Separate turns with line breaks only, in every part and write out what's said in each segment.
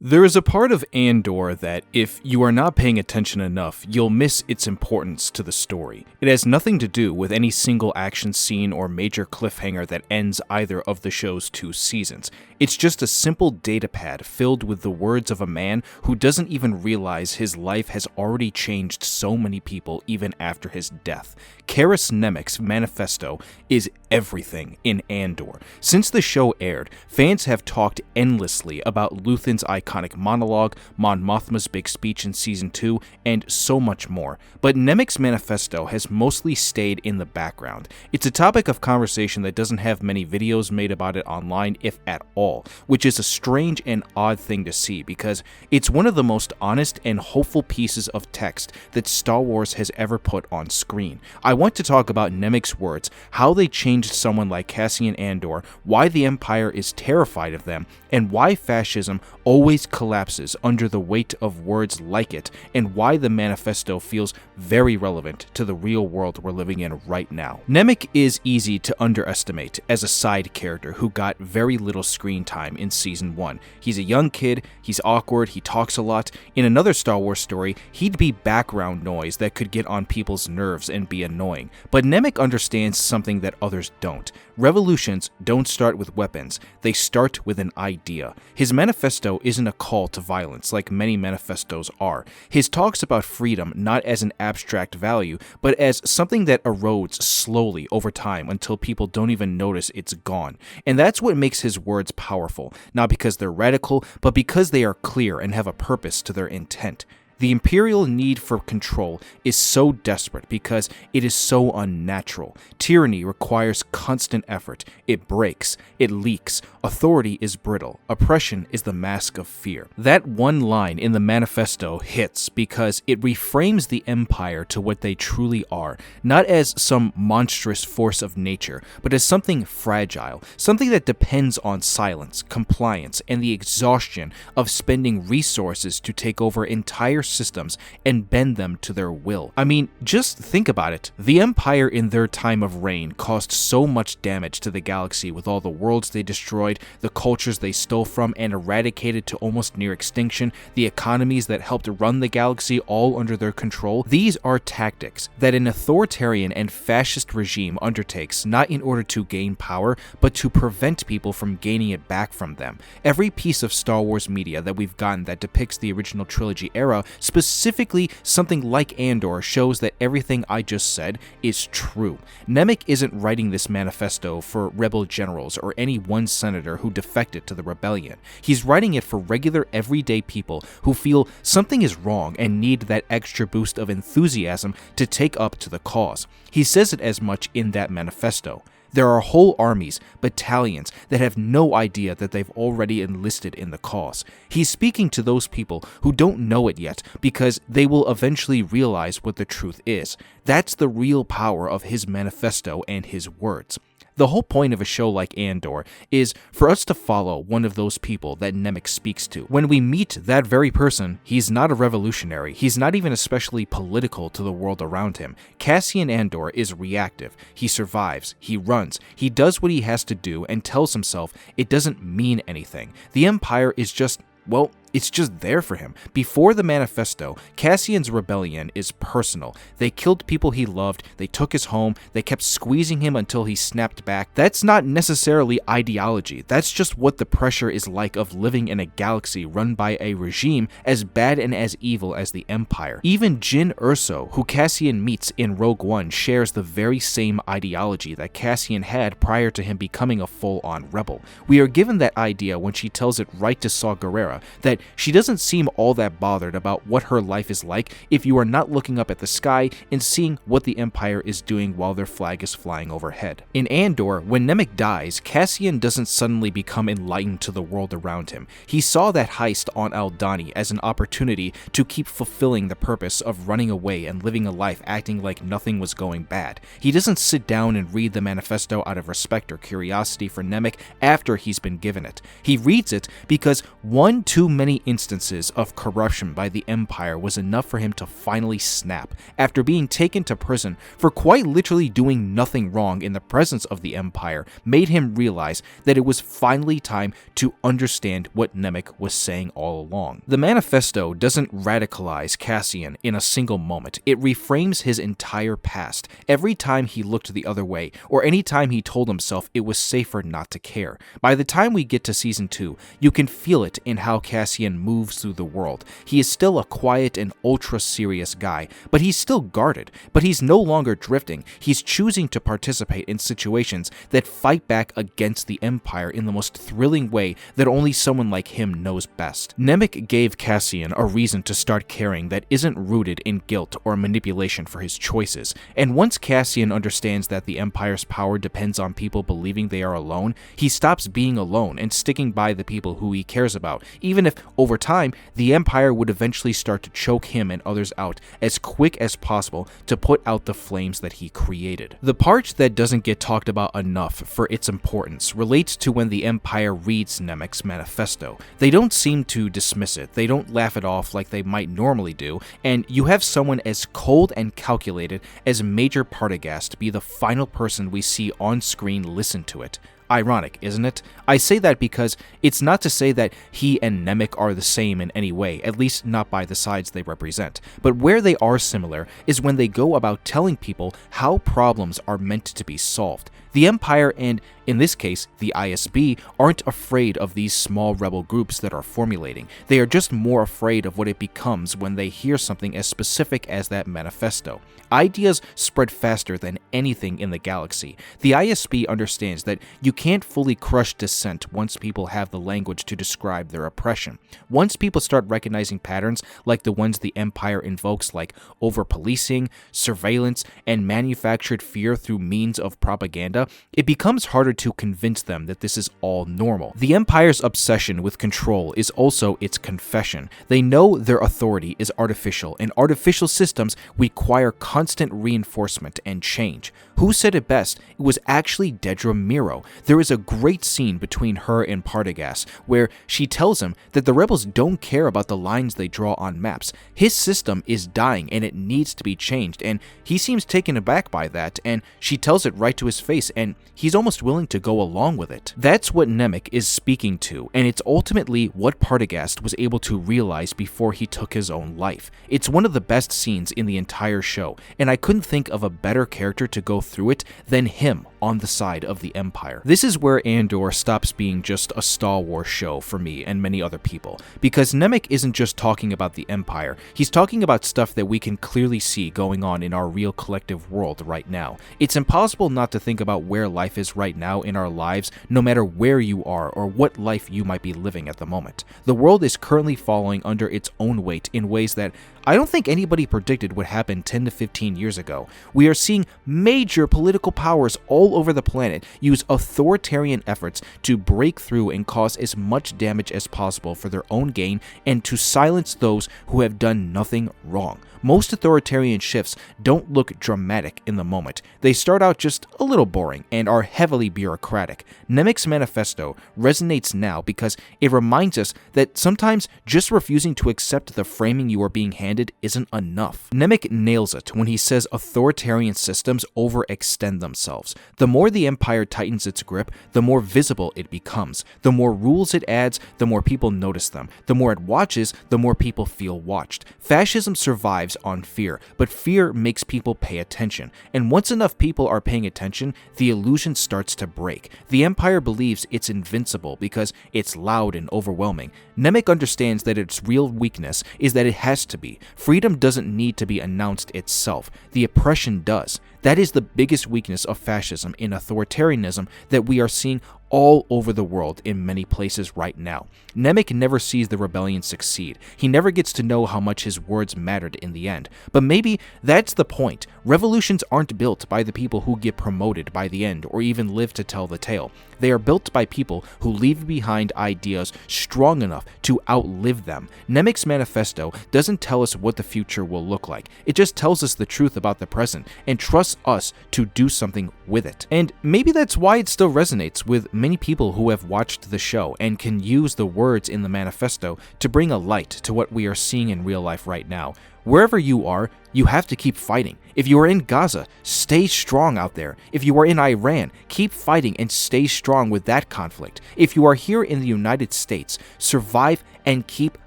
There is a part of Andor that, if you are not paying attention enough, you'll miss its importance to the story. It has nothing to do with any single action scene or major cliffhanger that ends either of the show's 2 seasons. It's just a simple datapad filled with the words of a man who doesn't even realize his life has already changed so many people even after his death. Karis Nemik's Manifesto is everything in Andor. Since the show aired, fans have talked endlessly about Luthen's iconic monologue, Mon Mothma's big speech in Season 2, and so much more. But Nemik's Manifesto has mostly stayed in the background. It's a topic of conversation that doesn't have many videos made about it online, if at all, which is a strange and odd thing to see because it's one of the most honest and hopeful pieces of text that Star Wars has ever put on screen. I want to talk about Nemik's words, how they changed someone like Cassian Andor, why the Empire is terrified of them, and why fascism always collapses under the weight of words like it, and why the Manifesto feels very relevant to the real world we're living in right now. Nemik is easy to underestimate as a side character who got very little screen time in Season 1. He's a young kid, he's awkward, he talks a lot. In another Star Wars story, he'd be background noise that could get on people's nerves and be annoying. But Nemik understands something that others don't. Revolutions don't start with weapons, they start with an idea. His manifesto isn't a call to violence like many manifestos are. His talks about freedom not as an abstract value, but as something that erodes slowly over time until people don't even notice it's gone. And that's what makes his words powerful, not because they're radical, but because they are clear and have a purpose to their intent. The Imperial need for control is so desperate because it is so unnatural. Tyranny requires constant effort. It breaks. It leaks. Authority is brittle. Oppression is the mask of fear. That one line in the Manifesto hits because it reframes the Empire to what they truly are, not as some monstrous force of nature, but as something fragile, something that depends on silence, compliance, and the exhaustion of spending resources to take over entire systems and bend them to their will. I mean, just think about it. The Empire in their time of reign caused so much damage to the galaxy with all the worlds they destroyed, the cultures they stole from and eradicated to almost near extinction, the economies that helped run the galaxy all under their control. These are tactics that an authoritarian and fascist regime undertakes not in order to gain power, but to prevent people from gaining it back from them. Every piece of Star Wars media that we've gotten that depicts the original trilogy era, specifically something like Andor, shows that everything I just said is true. Nemik isn't writing this manifesto for rebel generals or any one senator who defected to the rebellion. He's writing it for regular everyday people who feel something is wrong and need that extra boost of enthusiasm to take up to the cause. He says it as much in that manifesto. There are whole armies, battalions, that have no idea that they've already enlisted in the cause. He's speaking to those people who don't know it yet because they will eventually realize what the truth is. That's the real power of his manifesto and his words. The whole point of a show like Andor is for us to follow one of those people that Nemik speaks to. When we meet that very person, he's not a revolutionary. He's not even especially political to the world around him. Cassian Andor is reactive. He survives. He runs. He does what he has to do and tells himself it doesn't mean anything. The Empire is just, well, it's just there for him. Before the Manifesto, Cassian's rebellion is personal. They killed people he loved, they took his home, they kept squeezing him until he snapped back. That's not necessarily ideology. That's just what the pressure is like of living in a galaxy run by a regime as bad and as evil as the Empire. Even Jyn Erso, who Cassian meets in Rogue One, shares the very same ideology that Cassian had prior to him becoming a full-on rebel. We are given that idea when she tells it right to Saw Gerrera that she doesn't seem all that bothered about what her life is like if you are not looking up at the sky and seeing what the Empire is doing while their flag is flying overhead. In Andor, when Nemik dies, Cassian doesn't suddenly become enlightened to the world around him. He saw that heist on Aldhani as an opportunity to keep fulfilling the purpose of running away and living a life acting like nothing was going bad. He doesn't sit down and read the manifesto out of respect or curiosity for Nemik after he's been given it. He reads it because one too many many instances of corruption by the Empire was enough for him to finally snap after being taken to prison for quite literally doing nothing wrong in the presence of the Empire, made him realize that it was finally time to understand what Nemik was saying all along. The Manifesto doesn't radicalize Cassian in a single moment. It reframes his entire past every time he looked the other way, or any time he told himself it was safer not to care. By the time we get to Season 2, you can feel it in how Cassian moves through the world. He is still a quiet and ultra-serious guy, but he's still guarded. But he's no longer drifting. He's choosing to participate in situations that fight back against the Empire in the most thrilling way that only someone like him knows best. Nemik gave Cassian a reason to start caring that isn't rooted in guilt or manipulation for his choices, and once Cassian understands that the Empire's power depends on people believing they are alone, he stops being alone and sticking by the people who he cares about, even if, over time, the Empire would eventually start to choke him and others out as quick as possible to put out the flames that he created. The part that doesn't get talked about enough for its importance relates to when the Empire reads Nemik's manifesto. They don't seem to dismiss it, they don't laugh it off like they might normally do, and you have someone as cold and calculated as Major Partagast be the final person we see on screen listen to it. Ironic, isn't it? I say that because it's not to say that he and Nemik are the same in any way, at least not by the sides they represent, but where they are similar is when they go about telling people how problems are meant to be solved. The Empire and, in this case, the ISB, aren't afraid of these small rebel groups that are formulating. They are just more afraid of what it becomes when they hear something as specific as that manifesto. Ideas spread faster than anything in the galaxy. The ISB understands that you can't fully crush dissent once people have the language to describe their oppression. Once people start recognizing patterns like the ones the Empire invokes, like over-policing, surveillance, and manufactured fear through means of propaganda, it becomes harder to convince them that this is all normal. The Empire's obsession with control is also its confession. They know their authority is artificial, and artificial systems require constant reinforcement and change. Who said it best? It was actually Dedra Miro. There is a great scene between her and Partagast where she tells him that the rebels don't care about the lines they draw on maps. His system is dying and it needs to be changed, and he seems taken aback by that, and she tells it right to his face, and he's almost willing to go along with it. That's what Nemik is speaking to, and it's ultimately what Partagast was able to realize before he took his own life. It's one of the best scenes in the entire show, and I couldn't think of a better character to go through it than him on the side of the Empire. This is where Andor stops being just a Star Wars show for me and many other people, because Nemik isn't just talking about the Empire, he's talking about stuff that we can clearly see going on in our real collective world right now. It's impossible not to think about where life is right now in our lives, no matter where you are or what life you might be living at the moment. The world is currently falling under its own weight in ways that I don't think anybody predicted would happen 10 to 15 years ago. We are seeing major political powers all over the planet use authoritarian efforts to break through and cause as much damage as possible for their own gain and to silence those who have done nothing wrong. Most authoritarian shifts don't look dramatic in the moment. They start out just a little boring and are heavily bureaucratic. Nemik's manifesto resonates now because it reminds us that sometimes just refusing to accept the framing you are being handed isn't enough. Nemik nails it when he says authoritarian systems overextend themselves. The more the Empire tightens its grip, the more visible it becomes. The more rules it adds, the more people notice them. The more it watches, the more people feel watched. Fascism survives on fear, but fear makes people pay attention. And once enough people are paying attention, the illusion starts to break. The Empire believes it's invincible because it's loud and overwhelming. Nemik understands that its real weakness is that it has to be. Freedom doesn't need to be announced itself. The oppression does. That is the biggest weakness of fascism and authoritarianism that we are seeing all over the world in many places right now. Nemik never sees the rebellion succeed. He never gets to know how much his words mattered in the end. But maybe that's the point. Revolutions aren't built by the people who get promoted by the end or even live to tell the tale. They are built by people who leave behind ideas strong enough to outlive them. Nemik's manifesto doesn't tell us what the future will look like. It just tells us the truth about the present and trusts us to do something with it. And maybe that's why it still resonates with many people who have watched the show and can use the words in the manifesto to bring a light to what we are seeing in real life right now. Wherever you are, you have to keep fighting. If you are in Gaza, stay strong out there. If you are in Iran, keep fighting and stay strong with that conflict. If you are here in the United States, survive and keep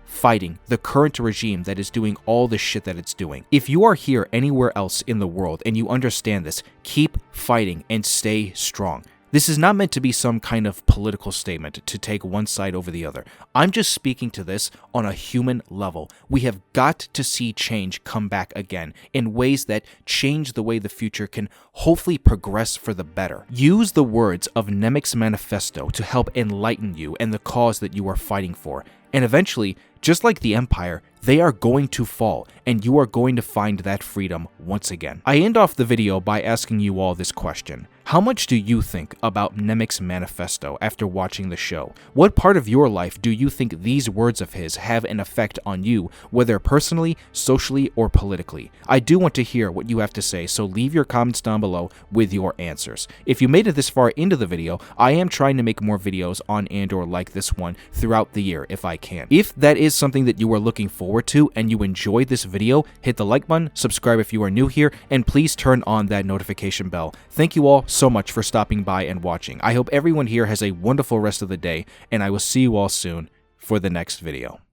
fighting the current regime that is doing all the shit that it's doing. If you are here anywhere else in the world and you understand this, keep fighting and stay strong. This is not meant to be some kind of political statement to take one side over the other. I'm just speaking to this on a human level. We have got to see change come back again in ways that change the way the future can hopefully progress for the better. Use the words of Nemik's manifesto to help enlighten you and the cause that you are fighting for. And eventually, just like the Empire, they are going to fall, and you are going to find that freedom once again. I end off the video by asking you all this question. How much do you think about Nemik's manifesto after watching the show? What part of your life do you think these words of his have an effect on you, whether personally, socially, or politically? I do want to hear what you have to say, so leave your comments down below with your answers. If you made it this far into the video, I am trying to make more videos on Andor like this one throughout the year if I can. If that is something that you are looking forward to and you enjoyed this video, hit the like button, subscribe if you are new here, and please turn on that notification bell. Thank you all so much for stopping by and watching. I hope everyone here has a wonderful rest of the day, and I will see you all soon for the next video.